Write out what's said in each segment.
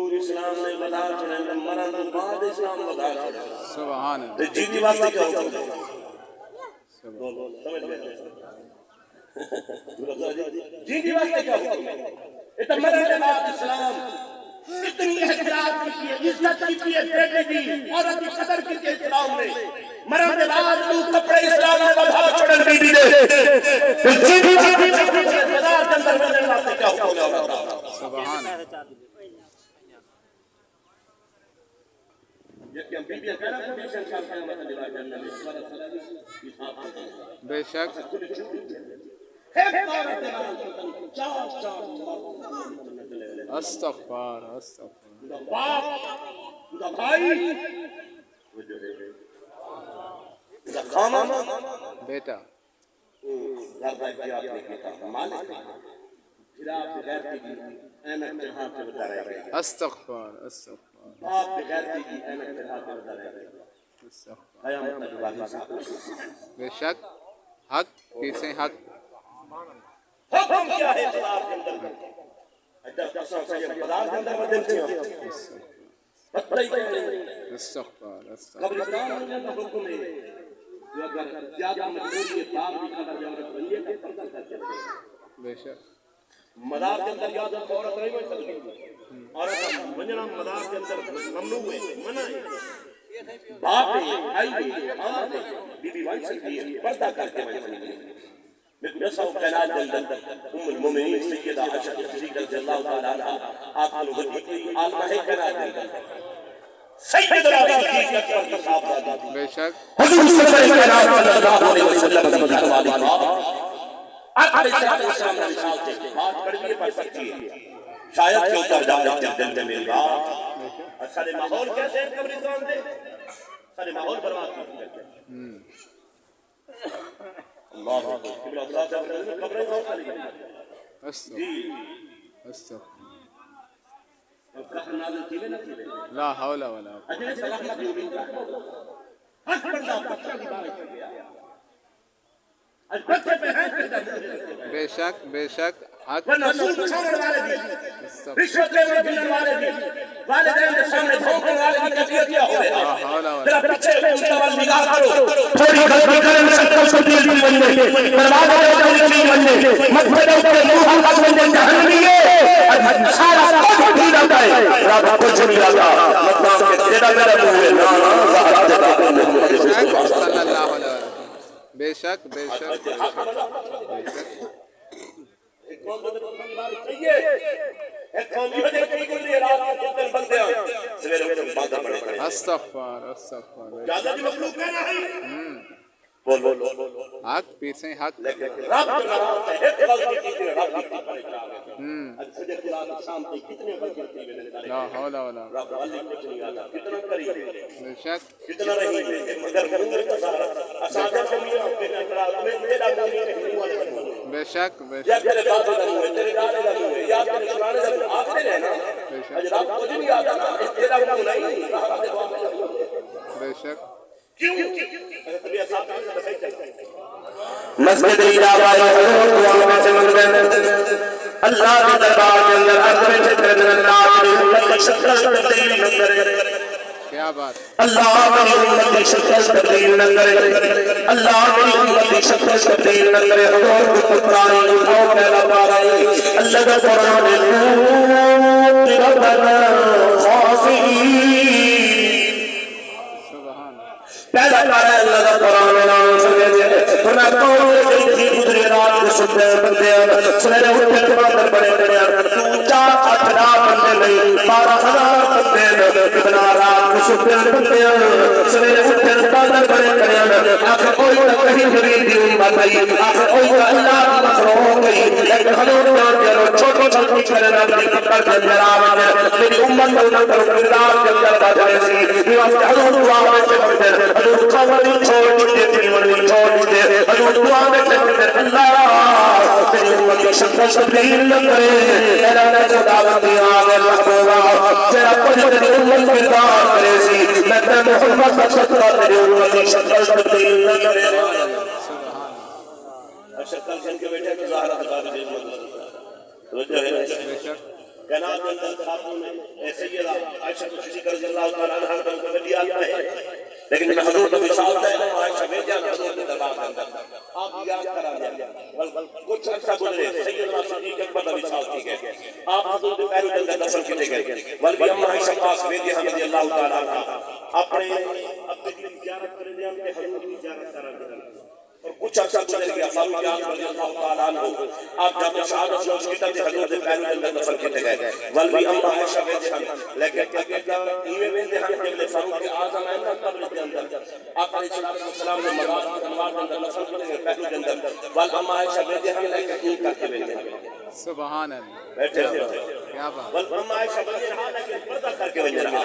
نور اسلام نے بدا چھڑے مرد بعد اسلام بدا چھڑے سبحان تو جیدی واسطے کیا ہوتا ہے جیدی واسطے کیا ہوتا ہے اتنا مرد بعد اسلام اتنی احتیاط کی ہے عزت کی ہے بیٹے کی عورت کی قدر کی ہے اسلام نے مرد بعد کپڑے اسلام نے بدا چھڑے بی بی دے جیدی بدا اندر مرد واسطے کیا ہوتا ہے سبحان بے شک استغفار بیٹا استغفار باپ بغیر کی احمد چڑھا کر بتا رہے بے شک حق پیچھے حق حکم کیا ہے بازار کے اندر بازار کے اندر بدلتے ہیں استغفار قبرستان میں کا حکم ہے جو اگر زیادہ مجبوری ہے باپ بھی قدر جانت بنیے کا پردہ کر کے بے شک مدار کے اندر یاد ہے عورت نہیں بن سکتی عورت بننا مدار کے اندر ممنوع ہے منع ہے باپ ہے بھائی ہے اور بی بی بن سکتی ہے پردہ کر کے بن سکتی ہے نسو کائنات دل ام المومنین سیدہ عائشہ صدیقہ رضی اللہ تعالی عنہا آپ کو بڑی کوئی عالمہ ہے کائنات دل سیدنا صدیق اکبر کی صاحبزادی بے شک حضور صلی اللہ علیہ وسلم کی گھر والی ماں آقا علیہ السلام نے مثال سے بات کڑوی پڑھ سکتی ہے شاید کہ اتر جائے جب دل میں میری بات اور سارے ماحول کیسے ہیں قبرستان دے سارے ماحول برباد کرتے ہیں اللہ لا حول ولا بے شک بے شک حق رشوت لینے دینے والے بھی والدین کے سامنے دھوکے والے بھی کفیت کیا ہو رہا ذرا پیچھے مستقبل نگاہ کرو تھوڑی غلطی کریں سکتوں سے دل کی بننے برباد ہو جائے کی بننے مدھے کے روح حق بننے جہنمی ہے سارا کچھ بھی رہتا ہے رب کچھ نہیں رہتا مطلب کہ تیرا میرا منہ ہے صلی اللہ علیہ بے شک بے شک استغفار استغفار حق پیچھے حق لا حول ولا بے شک بے شک بے شک بے شک مسجد اجابہ دعا میں سے منگے اللہ کے دربار کے اندر عظمت سے اللہ کی امت شکل تبدیل نہ کرے کیا بات اللہ کی امت شکل تبدیل نہ کرے اللہ کی امت شکل تبدیل نہ کرے حضور کو قرآن اٹھاؤ پہلا پارا اللہ کا قرآن ربنا خاصین پہلا پارا اللہ کا قرآن نام سنے دے فرمایا کون دیکھی گزری رات کو سنے بندے سنے اٹھے کے باندر بڑے بڑے تو چار اٹھڑا بندے نہیں 12,000 بندے ابنا رات کو سنے بندے سنے اٹھے کے باندر بڑے بڑے آخر کوئی نہ کہیں جبیر دی امت ہے آخر کوئی نہ اللہ کی مخلوق ہے لیکن حضور نام دیرو چھوٹو چھوٹی کرنا اپنی قبر کے اندر آوانے میری امت کو نہ کرو کردار کے اندر باجائے سی یہ وقت حضور دعا میں چکتے حضور قولی چھوڑ دیتے منوی چھوڑ دیتے حضور دعا میں چکتے اللہ تیری امت کی شکل تبدیل نہ کرے تیرا نیسے دعوت دی آگے محبوبہ تیرا کچھ تیری امت کی دعا کرے سی میں تیرے محمد کا صدقہ تیری امت کی شکل تبدیل نہ کرے شکل کھل کے بیٹھے تو ظاہرہ دکھا بھی دے جناب خاتون سیدہ عائشہ صدیقہ رضی اللہ تعالیٰ عنہ کو بلی آتا ہے، لیکن میں حضور نبی صاحب ہے عائشہ بے جان حضور کے دربار میں آپ یاد کرا دیا کچھ عرصہ گزرے سیدنا صدیق اکبر نبی صاحب کی گئے آپ حضور کے پہلو کے اندر دفن کیے گئے، بلکہ اما عائشہ پاک بے جان رضی اللہ تعالیٰ عنہ اپنے کی زیارت کرنے دیا کہ حضور کی زیارت کرا دیا اور کچھ عرصہ گزر گیا فاروق اعظم رضی اللہ تعالیٰ عنہ آپ جب شہادت نوش کی تب حضور کے پہلو کے اندر دفن کیے گئے، بلکہ اما عائشہ بے جان لیکن اگے ایویں ویندے ہن جب فاروق اعظم ہے نا قبر کے اندر آپ علیہ السلام نے مزار کے اندر دفن کیے گئے پہلو کے اندر، بل اما عائشہ بے جان لیکن این کر کے ویندے سبحان اللہ بیٹھے ہو کیا بات بل اما عائشہ بے جان لیکن پردہ کر کے ویندے رہا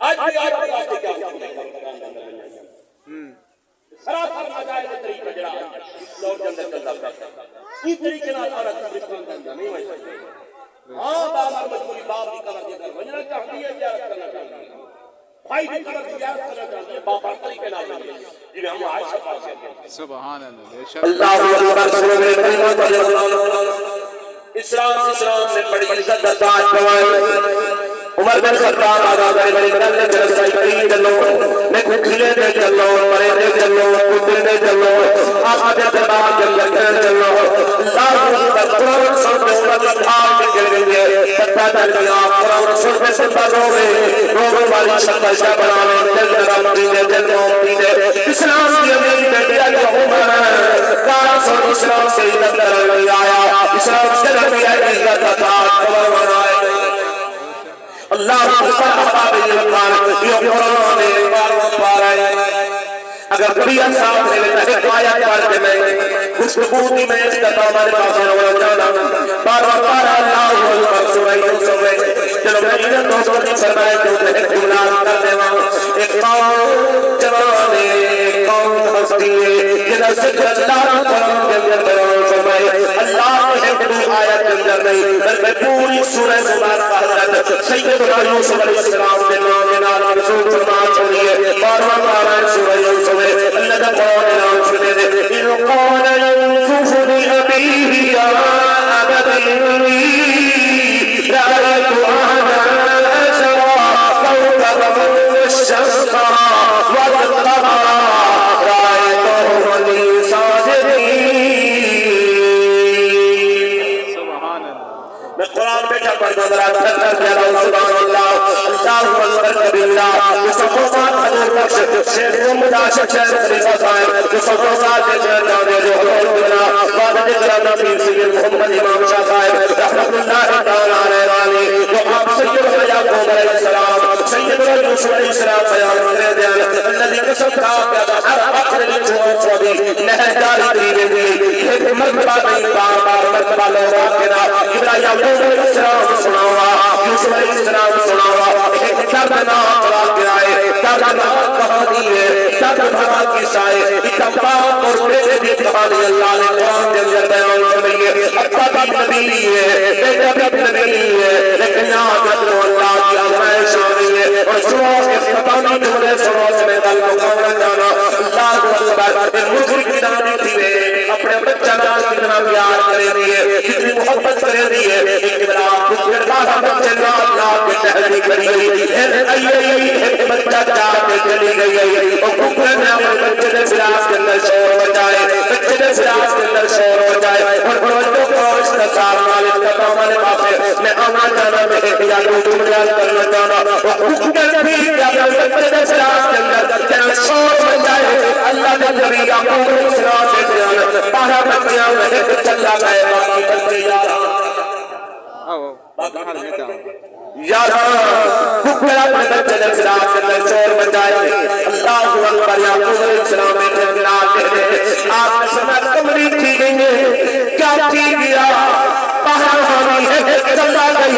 آج بھی آپ کو کیا حکم ہے سراسر ناجائز طریقہ جڑا اس دور کے اندر چلتا ہے اس طریقے نال عورت قبرستان کے اندر نہیں ہوئی سکتی، ہاں بار مجبوری باپ کی قبر کے اندر وجنا چاہتی ہے زیارت کرنا چاہتی ہے، بھائی کی قبر کی زیارت کرنا چاہتی ہے، باپ ہر طریقے نال جی ہم عائشہ پاک سے سبحان اللہ بے شک اللہ اکبر اسلام سے بڑی عزت داد پوائے عمر بن خطاب آزاد بڑی بڑی جلسائی کری چلو میں کھلے دے چلو مرے دے چلو کتے دے چلو آپ دے دربار کے اندر چلو اللہ کا قرآن سن کے عمر آگ کے گر گئی ہے پتہ چل گیا قرآن سن کے سنتا روے والی شکل شاہ بنانے دل درام دینے دل موتی دے اسلام کی امیر بیٹیا جو عمر قرآن سن اسلام سے عزت در نہیں آیا اسلام سے رکھی ہے عزت داد بنائے اللہ احباب القرآن یہ قرآن ہے بار بار ہے اگر کبھی انصاف سے لیتا ہے آیات پڑھتے میں گفتگو کی میں اس کا ہمارے پاس ہونا چاہنا بار بار اللہ اکبر سورہ یوسف میں چلو میں انہیں دوستوں کی فرمائے کہ انہیں جملات کر دے وہاں ایک قوم جوان ہے ایک قوم ہستی ہے جنہ ذکر اللہ قرآن کے اندر بیان فرمائے اللہ نے کوئی آیت کے اندر نہیں بلکہ پوری سورہ مبارکہ حضرت سیدنا یوسف علیہ السلام کے نام کے نام رسول فرمان چھوڑیے بار بار سورہ یوسف اللہ کا قرآن نام سنے دے اِذْ قَالَ يُوسُفُ لِأَبِيهِ يَا أَبَتِ إِنِّي رَأَيْتُ أَحَدَ عَشَرَ كَوْكَبًا وَالشَّمْسَ وَالْقَمَرَ رَأَيْتُهُمْ لِي سَاجِدِينَ سبحان اللہ میں قرآن بیٹھا پڑھ دو ذرا تھر کر رہا ہوں سبحان اللہ اللہ اکبر کبیرہ یہ سب کو ساتھ حضور بخش شیخ محمد عاشق شیخ خلیفہ صاحب یہ سب کو ساتھ کے شیخ جانے جو حضور بنا بعد ذکر نبی سید محمد امام شاہ صاحب رحمت اللہ تعالی علیہ وآلہ جو آپ سید یعقوب علیہ السلام سیدنا یوسف علیہ السلام بیان کرے دیا الذي قسم کا پیدا ہر آخر لچھوان سوابی نہر جاری دیوے دی ایک مرتبہ نہیں بار بار مرتبہ لوگا کے نا ابراہیم یعقوب علیہ السلام سناوا یوسف علیہ السلام سناوا ایک دردناک واقعہ ہے دردناک کہانی ہے دردناک قصہ ہے اتفاق اور بیٹے کی کہانی اللہ نے قرآن کے اندر بیان فرمائی ہے ابا بھی نبی ہے بیٹا بھی نبی ہے لیکن یاد رکھو اللہ کی آزمائش آنی ہے اور سنو کے ختامی جملے سنو سے میں دل مقامنا جانا اللہ اکبر ایک مجھر کی دانی تھی ہے اپنے بچہ نال کتنا پیار کرے دیئے کتنی محبت کرے دیئے ایک بلا کتنے راہ بچے اللہ کے تحری کری گئی ایک بچہ جا کے چلی گئی اور کتنے میں اپنے بچے نے فراس کے اندر شور ہو جائے بچے نے فراس کے اندر شور ہو جائے اور بچوں کو اس کا سارنا اس کا تو ہمارے پاس میں آنا جانا میں ایک یا دو جملیاں کرنا جانا اور کتنے بھی یا بچے نے فراس کے اندر کیا شور ہو جائے اللہ نے نبی یعقوب علیہ السلام سے بیان پارا بچیاں میں ایک چلا گئے باقی بچے یارا آؤ باہر میں جاؤ یارا ککڑا اپنے بچے نے فراس کے اندر شور بچائے اللہ اکبر یعقوب علیہ السلام میں جنگلات کہتے آپ نے سنا کمری تھی گئی ہے کیا تھی گیا پہا ہمیں ہے چلا گئی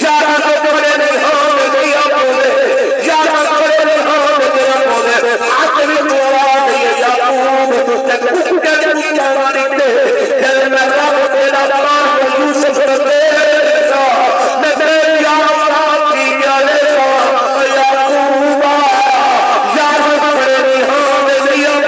یارا کو بڑے نہیں ہوں میں گئی آپ یارا کو بڑے نہیں ہوں میں گئی آپ آخری دعا ہے یعقوب تک ککڑا جنگی جوانی دے جل میں رب تیرا پاک یوسف رکھے میں تیرے یارا کی گالے سا یعقوبا یارا کو بڑے نہیں ہوں میں گئی آپ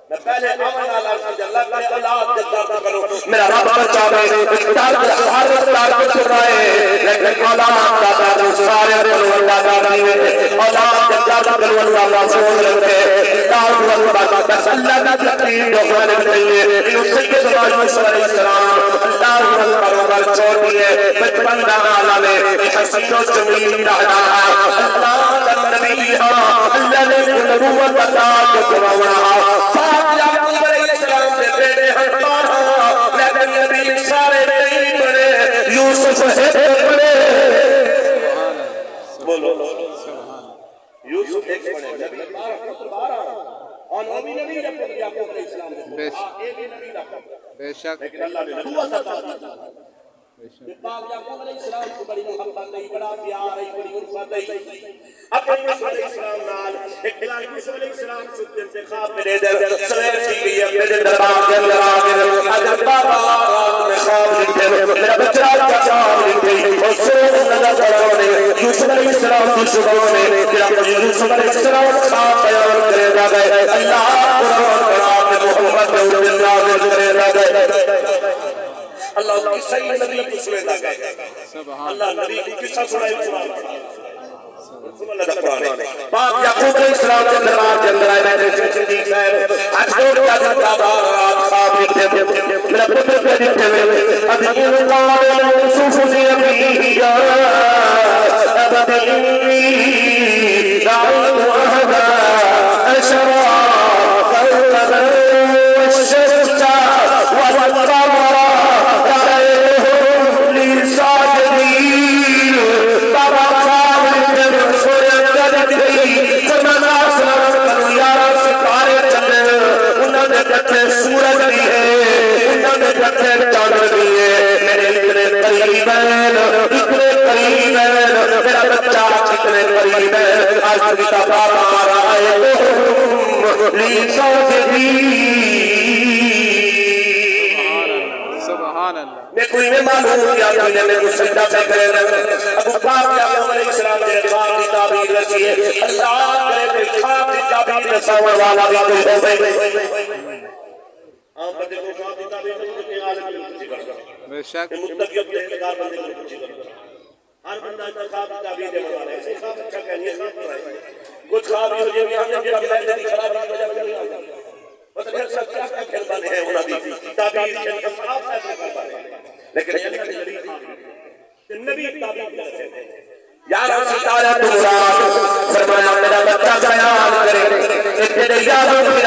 میں پہلے امن اللہ سے اللہ کرے اللہ آپ جدہ کرو میرا رب بچا میں ہر طاقت رائے لیکن اولاد دادا جو سارے بلوان دادا دیئے اولاد دادا بلوان دادا سون رکھے اللہ کی تقریر جو خالق نہیں ہے سید یوسف علیہ السلام اللہ اکبر چھوڑ دیے بچپن دا عالم ہے حسین و جمیل رہا اللہ کا نبی اللہ نے نبوت عطا کروانا پاک یعقوب علیہ السلام سے بیٹے ہیں پانا لیکن نبی سارے نہیں بڑے یوسف ہے بڑے بولو یوسف ایک بڑے نبی بارہ اور نبی نبی رب یعقوب علیہ السلام بے شک لیکن اللہ نے نبوت عطا کی پاک یعقوب علیہ السلام کو بڑی محبت ہے بڑا پیار ہے بڑی الفت ہے اپنے یوسف علیہ السلام نال ایک بلال یوسف علیہ السلام سے انتخاب میں دے دے سویر سی گئی اپنے دربار کے اندر آگے اگر بابا رات میں خواب لکھتے میرا بچہ کا خواب لکھتے اور سوز نظر کروانے یوسف علیہ السلام کی شبانے میرا یوسف علیہ السلام خواب بیان کرے گا گئے اللہ قرآن قرآن میں محمد میں اللہ کرے گا گئے اللہ کی صحیح نبی کو سنے دا گئے اللہ نبی کی قصہ سنائے پاک یعقوب علیہ السلام کے دربار کے اندر آئے بیٹھے صدیق صاحب آج لوگ کیا جاتا بار خواب لکھتے میرا پتر پہ لکھتے ہوئے ابھی اللہ یوسف سے ابھی یا ابھی رائن وحدا اشرا قلبا والشمس والقمر رأيهم لي ساجدين بابا سورج بھی ہے انہوں نے جتنے چاند بھی ہے میرے اتنے قریب ہیں میرا بچہ اتنے قریب ہے آج کی تبار آ رہا ہے لیسا سبحان اللہ میں کوئی میں معلوم کیا کہ میں کو سجدہ سے کرے ابو پاک یعقوب علیہ السلام نے خواب کی تعبیر رسی ہے اللہ کرے کہ خواب کی تعبیر رساور والا بھی کوئی ہو گئی بے شک متقی اپنے اقتدار بندے کو پوچھی کرتا ہر بندہ خواب کی تعبیر دے والا ہے ایسے خواب اچھا کہنی ہے خواب کرائے کچھ خواب ہو جائے یہاں سے جب میں نے خراب کی وجہ سے نہیں پتہ نہیں سب کیا کھیل بانے ہیں انہاں دی تعبیر کے خواب سے کر بانے لیکن نبی تعبیر کرتے ہیں یا رب تعالیٰ تو مراد فرمایا میرا بچہ بیان کرے تیرے یادوں کی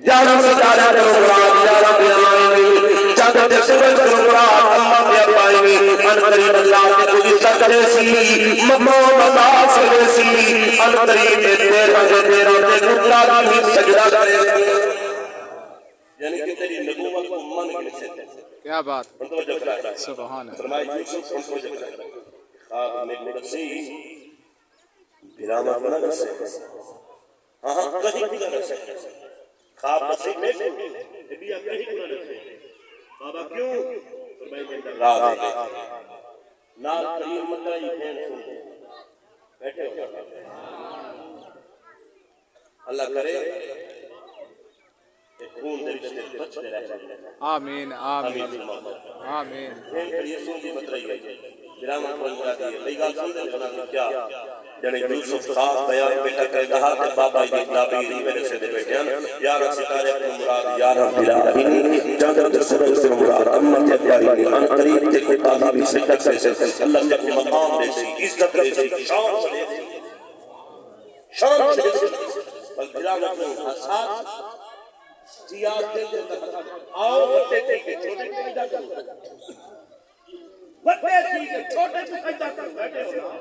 یا رب تعالیٰ تو مراد یا رب العالمین چاہتے تھے سورج کو مراد اللہ پہ پائیں گے ان قریب اللہ نے کوئی سکرے سی ممتا سکرے سی ان قریب تیرہ گردہ بھی سجدہ کرے یعنی کہ تیری نبوت کو من کے سے کیا بات سبحان اللہ فرمائے یوسف ان کو جب خواب میں نفسی بلا معنی نفسی ہاں کہیں بھی نفسی خواب نفسی میں نبی کہیں بھی نفسی بابا کیوں فرمائے رات ہے نال کریم مطلعی پھین سنتے بیٹھے ہو اللہ کرے خون دے رشتے بچتے رہ جائیں آمین آمین آمین یسوع کی مطلعی ہے جرامہ کو مرادی ہے لئی گال سن دے بنا کیا یعنی یوسف خواب بیان بیٹا کر کہا کہ بابا یہ تعبیر میرے سے دے بیٹے ہیں یا رب ستارے کو مراد یا رب العالمین جاگر در سورج سے مراد امت پیاری ان قریب تے کو تعبیر سے تک سے اللہ سے مقام دے سی عزت دے سی شان دے سی شان دے سی بل جرامہ کو حساس سیاست دے آؤ بٹے کے چھوٹے کے سجدہ کرو بٹے کے چھوٹے کے سجدہ کرو بیٹھے ہو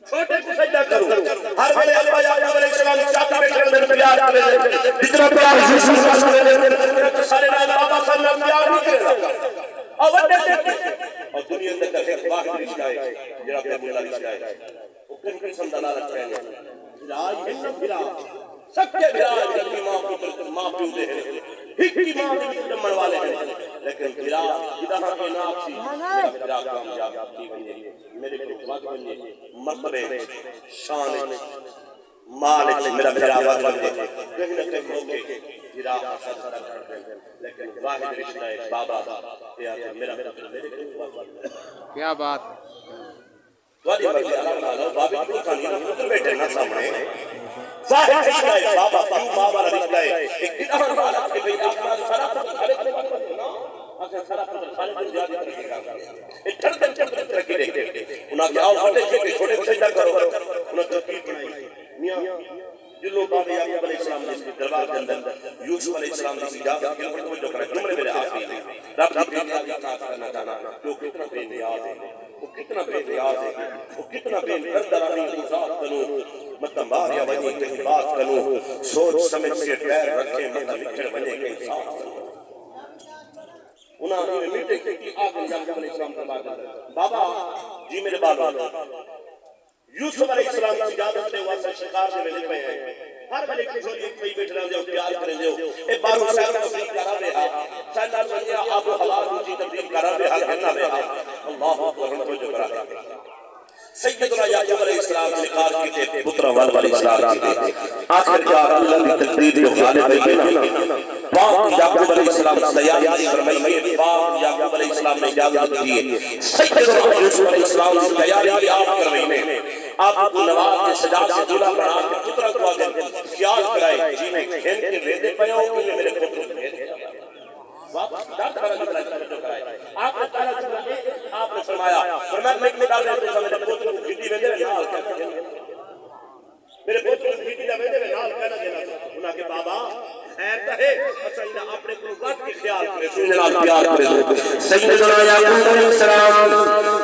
چھوٹے کو سجدہ کرو ہر بڑے ابا یعقوب علیہ السلام چاہتا بیٹھے اندر پیار کرے جتنا پیار یوسف کا سنے سارے نام بابا صلی اللہ پیار نہیں کرے اور بڑے اور دنیا اندر کا ایک واحد رشتہ ہے جناب نے بولا رشتہ ہے وہ کن قسم دلالت رہے ہیں بھراج ہے سب بھراج سب کے بھراج کی ماں پیو دے ہیں ہی کی ماں جمن والے ہیں لیکن بھراج جدہاں کے نام سی بھراج کامیاب کی بنی میرے کو وقت بنی مرتبے شان مال میرا بھراج بن گئے کہیں نہ کہیں موقع ہرا حسد کر دیں لیکن واحد رشتہ ہے بابا یا میرا پتر میرے کو کیا بات والی مرضی اللہ تعالی بابا کو کھانی پتر بیٹے نہ سامنے واحد رشتہ ہے بابا کیوں بابا رشتہ ہے ایک کتاب والا کہ بھئی اپنا سارا پتر اچھا سارا پتر خالد بن زیادہ ایک ٹھڑ ترقی دیکھتے انہاں کیا چھوٹے چھوٹے سجدہ کرو انہاں ترقی بنائی میاں جلو بابا یعقوب علیہ السلام نے دربار کے اندر یوسف علیہ السلام نے اجازت کی پر جو کرے تمہیں میرے آخری رب کی بیٹا کی اطاعت کرنا چاہنا وہ کتنا بے نیاز ہے وہ کتنا بے نیاز ہے وہ کتنا بے قدرانی ذات کنو مطلب بار یا وجہ کہیں بات کنو سوچ سمجھ سے پیر رکھے مطلب لکھڑ بنے کے انصاف انہاں نے میٹے کی آگ یعقوب علیہ السلام کا بابا جی میرے بابا یوسف علیہ السلام کی اجازت دے واسطے شکار دے ویلے پے ہیں ہر ویلے کسے ایک پئی بیٹھ رہندے ہو پیار کرندے ہو اے بارو شہر تبدیل کرا دے ہا سیدان بنیا آب و ہوا کی تبدیل کرا دے ہا کہنا دے ہا اللہ اکبر ہم تو کرا دے سیدنا یعقوب علیہ السلام نے کہا کہ پتر علیہ السلام کی آخر کار اللہ کی تقدیر جو غالب ہے نا باپ یعقوب علیہ السلام تیاری فرمائی باپ یعقوب علیہ السلام نے اجازت دی ہے سیدنا یوسف علیہ السلام کی تیاری آپ کروائی آپ کو نواز کے سجا سے دولہ بنا کے پترہ کو آگے خیال کرائے جی میں کھین کے ویدے پہ ہوں کہ میرے پتر بھیدے واپس ڈاکٹر والا نکلا جو کرائے آپ نے کہا چلا آپ نے فرمایا میں نکال دے تو میرے پتر کو گھٹی ویدے میں نال کہنا میرے پتر کو گھٹی ویدے میں نال کہنا دینا انہاں کے بابا خیر تہے اچھا اپنے کو وقت کی خیال کرے سنجنال پیار کرے سیدنا یعقوب علیہ السلام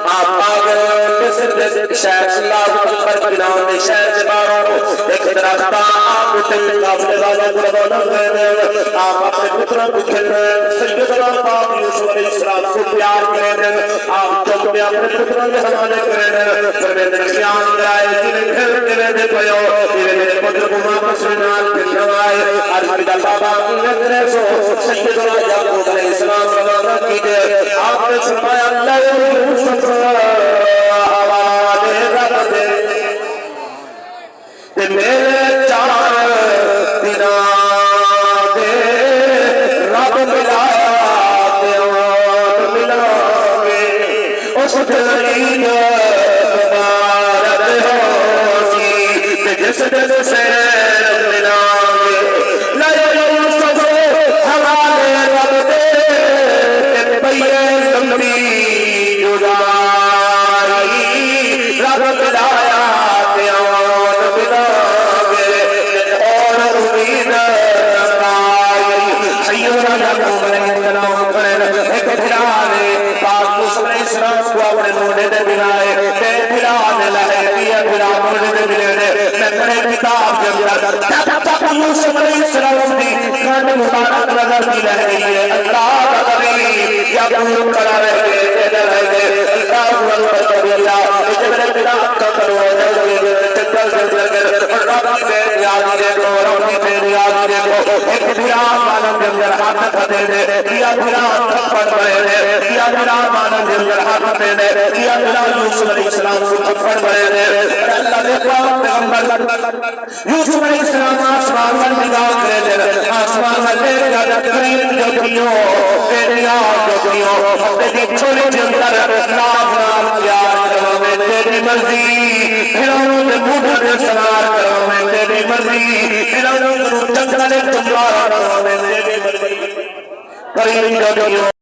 آپ آگر مصر شہر اللہ اکبر کے نام میں شہر سے باروں ایک درستہ آپ تل اپنے بابا کو روانا کریں آپ اپنے پتروں کو کھلیں سیدنا باپ یوسف علیہ السلام کو پیار کریں آپ جب میں اپنے پتروں کے حوالے کریں پھر میں نے خیال کرائے جنہیں گھر کے رہنے پہو میرے پتر کو واپس رنال کے نوائے عرض بابا نظرے سو سیدنا یعقوب علیہ السلام روانہ کیجئے آپ نے فرمایا اللہ یوسف حوالے رکھ دے کہ میرے چار دنا دے رب ملایا دیوان ملا گے اس دلین مبارک ہو سی جس دل سے ملا یوسف علیہ السلام دی کان مبارک نظر دی رہی ہے اللہ کا غریب یا دور کرا رہے اللہ اکبر کبیرہ جبر بلا کا کرو رب سے یاد دے دو رب سے یاد دے دو ایک بلا مانن کے اندر ہاتھ دے دے یا بلا تھپڑ پڑے دے یا بلا مانن کے اندر ہاتھ دے دے یا بلا یوسف علیہ السلام کو تھپڑ پڑے دے اللہ نے پاک پیغمبر یوسف علیہ السلام آسمان میں نگاہ کرے دے آسمان میں تیرے جانا قریب جوکیوں تیرے آج جوکیوں تیری چھوڑے جندر نام نام پیار کرو میں تیری مرضی پھرانوں نے مدر سنار کرو میں تیری مرضی پھرانوں نے جنگل تمہارا کرو میں تیری مرضی قریب جوکیوں